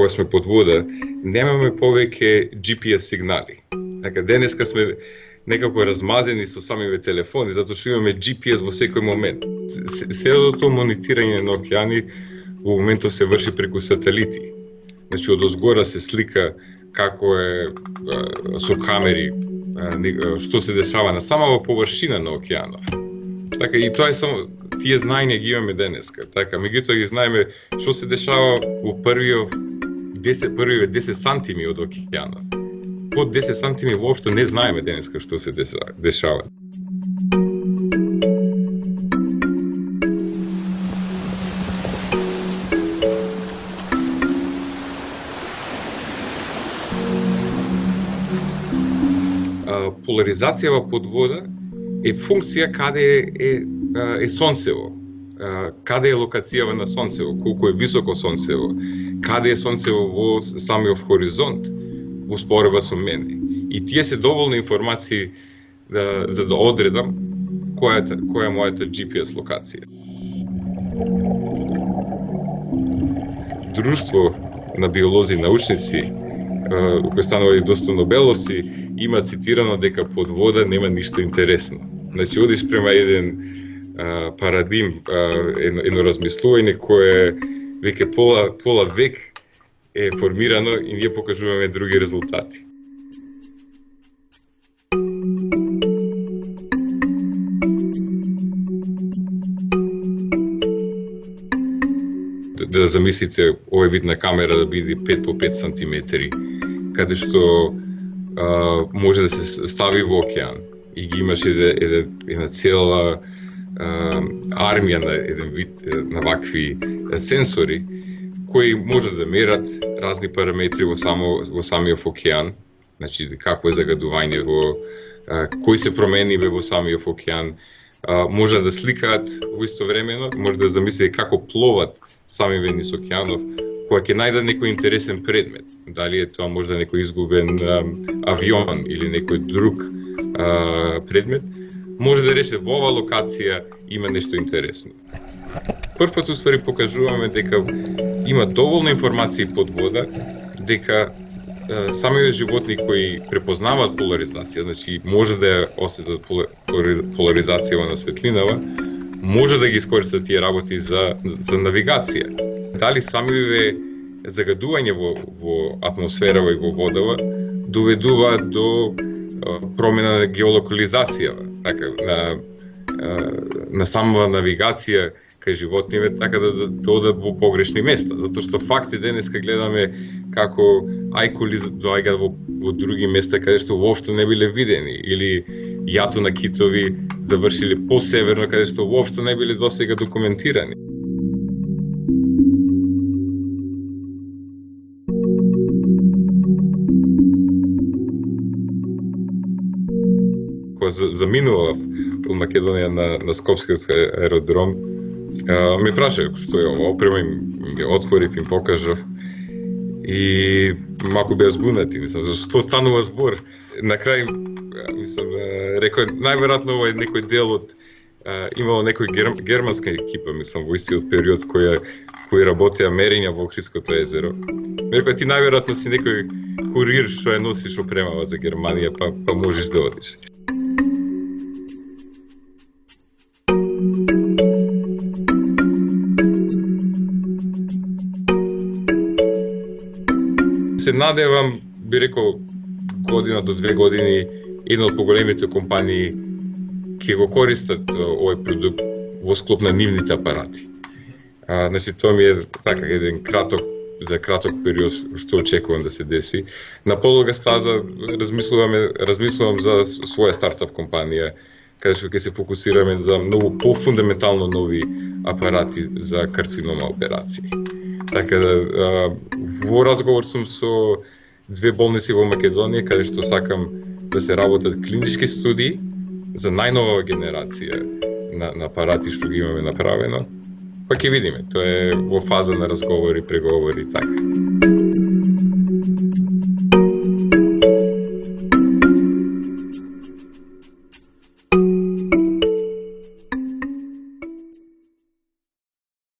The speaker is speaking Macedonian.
кога сме под вода, немаме повеќе GPS сигнали. Така, денеска сме некако размазени со самиве телефони, затоа што имаме GPS во секој момент. Селото монитирање на океани во моментот се врши преку сателити. Значи, од озгора се слика како е со камери, што се дешава на самава површина на океанов. Така, и тоа е само, тие знаења ги имаме денеска. Така, меѓутоа ги знаеме што се дешава во првиве 10 сантими од океанот. Под 10 сантими воопшто не знаеме денеска што се дешава. Поларизацијава под вода е функција каде е сонцево, каде е локацијава на сонцево, колку е високо сонцево, каде е сонцево во самиот хоризонт, во спореба со мене. И тие се доволни информации за да одредам која е мојата GPS локација. Друштво на биолози и научници, кој станува и доста Нобеловци, има цитирано дека под вода нема ништо интересно. Значи, одиш према еден парадим, едно размислување кое веќе пола век е формирано и ние покажуваме други резултати. Да замислите овој вид на камера да биде 5 по 5 сантиметри, каде што може да се стави во океан и ги имаш една цела армија на еден вид на вакви сенсори кои може да мерат разни параметри во самиот океан, значи какво е загадување кои се промени во самиот океан, може да сликаат во истовремено, може да замислите како пловат самиве низ океанов, кога ќе најдат некој интересен предмет. Дали е тоа можда некој изгубен авион или некој друг предмет, може да рече во оваа локација има нешто интересно. Првпат уствари покажуваме дека има доволно информации под вода, дека самите животни кои препознаваат поларизација, значи може да ја осетат поларизација на светлинава, може да ги искористат тие работи за навигација. Дали самиве загадување во атмосферава и во водава доведуваат до промена на геолокализацијава, така на самава навигација кај животниве, така да одат во погрешни места, затоа што факти денеска гледаме како ајкули доаѓаат во други места каде што воопшто не биле видени, или јато на китови завршиле посеверно каде што воопшто не биле досега документирани. Кога заминував од Македонија на Скопскиот аеродром, ме прашаја што е ова, опрема им отворив, им покажав и малку беа збунати, мислам, за што станува збор. На крај, мислам, рекој, најверојатно ова е некој дел од имало некој германска екипа, мислам, во истиот период кои работеа мерења во Охридското езеро. Рекој, ти најверојатно си некој курир што ја носиш опремава за Германија, па можеш да одиш. Се надевам, би рекол, година до 2 години, една од поголемите компании ќе го користат овој продукт во склоп на нивните апарати. Значи, тоа ми е така еден краток период што очекувам да се деси. На подолга стаза размислувам за своја стартап компанија, каде што ќе се фокусираме за многу пофундаментално нови апарати за карцинома операции. Така да, во разговор сум со 2 болници во Македонија, каде што сакам да се работат клинички студии за најнова генерација на апарати што ги имаме направено. Па ќе видиме, тоа е во фаза на разговори, преговори, така.